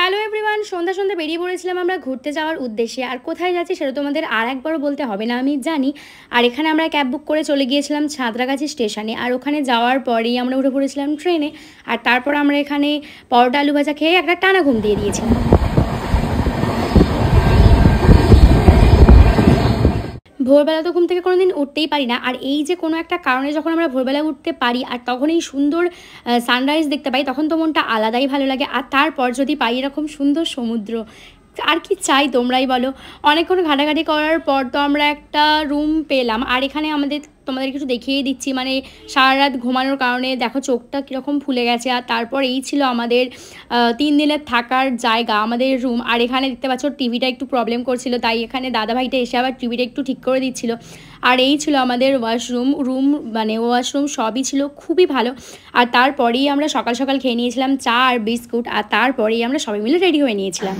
Hello everyone, সন্ধ্যা সন্ধ্যা বেরিয়ে পড়েছিলাম আমরা ঘুরতে যাওয়ার উদ্দেশ্যে। আর কোথায় যাচ্ছি সেটা তোমাদের আর একবারও বলতে হবে না, আমি জানি। আর এখানে আমরা ক্যাব বুক করে চলে গিয়েছিলাম সাঁতরাগাছি স্টেশনে। আর ওখানে যাওয়ার পরেই আমরা উঠে পড়েছিলাম ট্রেনে। আর তারপর আমরা এখানে পরোটা আলু ভাজা খেয়ে একটা টানা ঘুম দিয়ে দিয়েছিলাম। ভোরবেলা তো ঘুম থেকে কোনো দিন উঠতেই পারি না, আর এই যে কোনো একটা কারণে যখন আমরা ভোরবেলা উঠতে পারি আর তখন এই সুন্দর সানরাইজ দেখতে পাই, তখন তো মনটা আলাদাই ভালো লাগে। আর তারপর যদি পাই এরকম সুন্দর সমুদ্র, আর কি চাই তোমরাই বলো। অনেকক্ষণ ঘাটাঘাটি করার পর তো আমরা একটা রুম পেলাম। আর এখানে তোমাদের কিছু দেখিয়ে দিচ্ছি, মানে সারা রাত ঘুমানোর কারণে দেখো চোখটা কীরকম ফুলে গেছে। আর তারপর এই ছিল আমাদের 3 দিনের থাকার জায়গা, আমাদের রুম। আর এখানে দেখতে পাচ্ছ টিভিটা একটু প্রবলেম করছিল, তাই এখানে দাদাভাইটা এসে আবার টিভিটা একটু ঠিক করে দিচ্ছিল। আর এই ছিল আমাদের ওয়াশরুম সবই ছিল খুবই ভালো। আর তারপরেই আমরা সকাল সকাল খেয়ে নিয়েছিলাম চা আর বিস্কুট। আর তারপরেই আমরা সবাই মিলে রেডি হয়ে নিয়েছিলাম।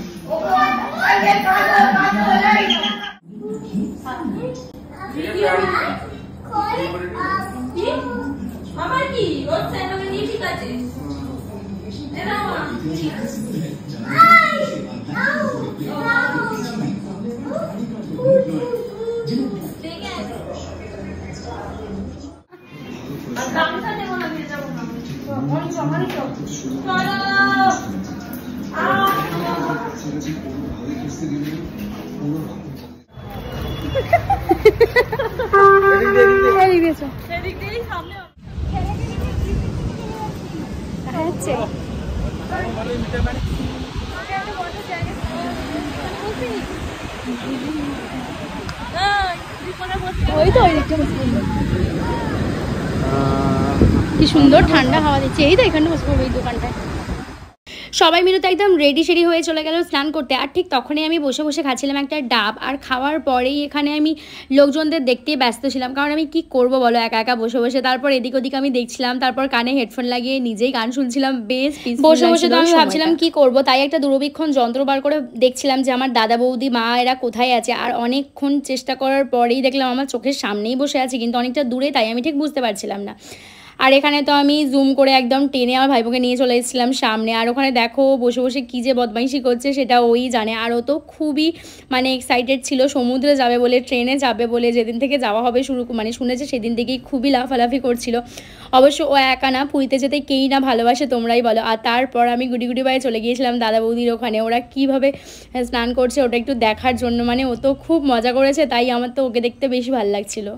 কি সুন্দর ঠান্ডা হাওয়া দিচ্ছে, এই তো এখানে বসবো ওই দোকানটায়। সবাই মিলে তো একদম রেডি সেডি হয়ে চলে গেল স্নান করতে। আর ঠিক তখনই আমি বসে বসে খাচ্ছিলাম একটা ডাব। আর খাওয়ার পরেই এখানে আমি লোকজনদের দেখতেই ব্যস্ত ছিলাম, কারণ আমি কি করব বলো একা একা বসে বসে। তারপর এদিক ওদিক আমি দেখছিলাম, তারপর কানে হেডফোন লাগিয়ে নিজেই গান শুনছিলাম। বেশ বসে বসে তো আমি ভাবছিলাম কি করব, তাই একটা দূরবীক্ষণ যন্ত্র বার করে দেখছিলাম যে আমার দাদা বৌদি মা এরা কোথায় আছে। আর অনেকক্ষণ চেষ্টা করার পরেই দেখলাম আমার চোখের সামনেই বসে আছে, কিন্তু অনেকটা দূরে, তাই আমি ঠিক বুঝতে পারছিলাম না। আর এখানে তো আমি জুম করে একদম টেনে আমার ভাইবোকে নিয়ে চলে এসেছিলাম সামনে। আর ওখানে দেখো বসে বসে কী যে বদমাইশি করছে সেটা ওই জানে। আর ও তো খুবই এক্সাইটেড ছিল সমুদ্রে যাবে বলে, ট্রেনে যাবে বলে। যেদিন থেকে যাওয়া হবে শুনেছে সেদিন থেকেই খুবই লাফালাফি করছিল। অবশ্য ও একা না, পুরীতে যেতে কেই না ভালোবাসে তোমরাই বলো। আর তারপর আমি গুটি গুটি পায়ে চলে গিয়েছিলাম দাদা বৌদির ওখানে। ওরা কীভাবে স্নান করছে ওটা একটু দেখার জন্য। ও তো খুব মজা করেছে, তাই আমার তো ওকে দেখতে বেশি ভালো লাগছিল।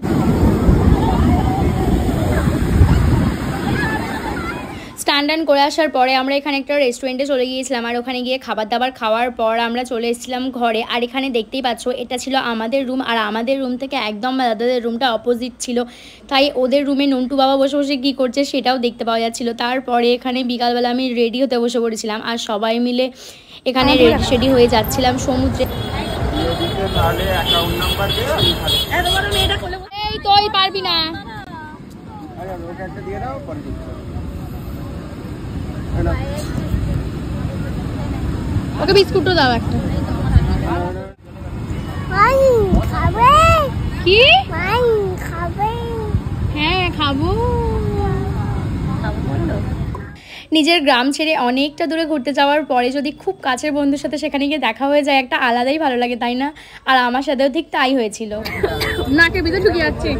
স্নান করে আসার পরে আমরা এখানে একটা রেস্টুরেন্টে চলে গিয়েছিলাম। আর ওখানে গিয়ে খাবার দাবার খাওয়ার পর আমরা চলে এসেছিলাম ঘরে। আর এখানে দেখতেই পাচ্ছ এটা ছিল আমাদের রুম। আর আমাদের রুম থেকে একদম দাদাদের রুমটা অপোজিট ছিল, তাই ওদের রুমে নন্টু বাবা বসে বসে কী করছে সেটাও দেখতে পাওয়া যাচ্ছিলো। তারপরে এখানে বিকালবেলা আমি রেডি হতে বসে পড়েছিলাম। আর সবাই মিলে এখানে রেডি হয়ে যাচ্ছিলাম সমুদ্রে। এই তো পারবি না, ওকে বিস্কুটও দাও একটা। কি? হ্যাঁ খাবো। নিজের গ্রাম ছেড়ে অনেকটা দূরে ঘুরতে যাওয়ার পরে যদি খুব কাছের বন্ধুর সাথে সেখানে গিয়ে দেখা হয়ে যায়, একটা আলাদাই ভালো লাগে, তাই না? আর আমার সাথেও ঠিক তাই হয়েছিল। নাকের ভিতরে ঢুকে যাচ্ছে।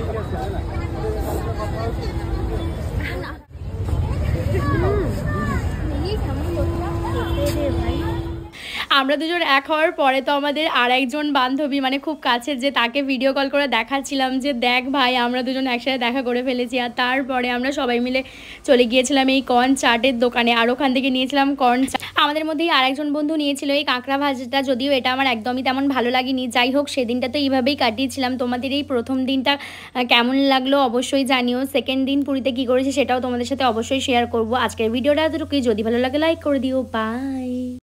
আমরা দুজন এক হওয়ার পরে তো আমাদের আর একজন বান্ধবী, খুব কাছের, যে তাকে ভিডিও কল করে দেখাচ্ছিলাম যে দেখ ভাই আমরা দুজন একসাথে দেখা করে ফেলেছি। আর তারপরে আমরা সবাই মিলে চলে গিয়েছিলাম এই কর্ন চাটের দোকানে। আর ওখান থেকে নিয়েছিলাম কর্ন চাট। আমাদের মধ্যেই আর একজন বন্ধু নিয়েছিল এই কাঁকড়া ভাজাটা, যদিও এটা আমার একদমই তেমন ভালো লাগেনি। যাই হোক, সেদিনটা তো এইভাবেই কাটিয়েছিলাম। তোমাদের এই প্রথম দিনটা কেমন লাগলো অবশ্যই জানিও। সেকেন্ড দিন পুরীতে কী করেছি সেটাও তোমাদের সাথে অবশ্যই শেয়ার করবো। আজকের ভিডিওটা এতটুকুই, যদি ভালো লাগে লাইক করে দিও। বাই।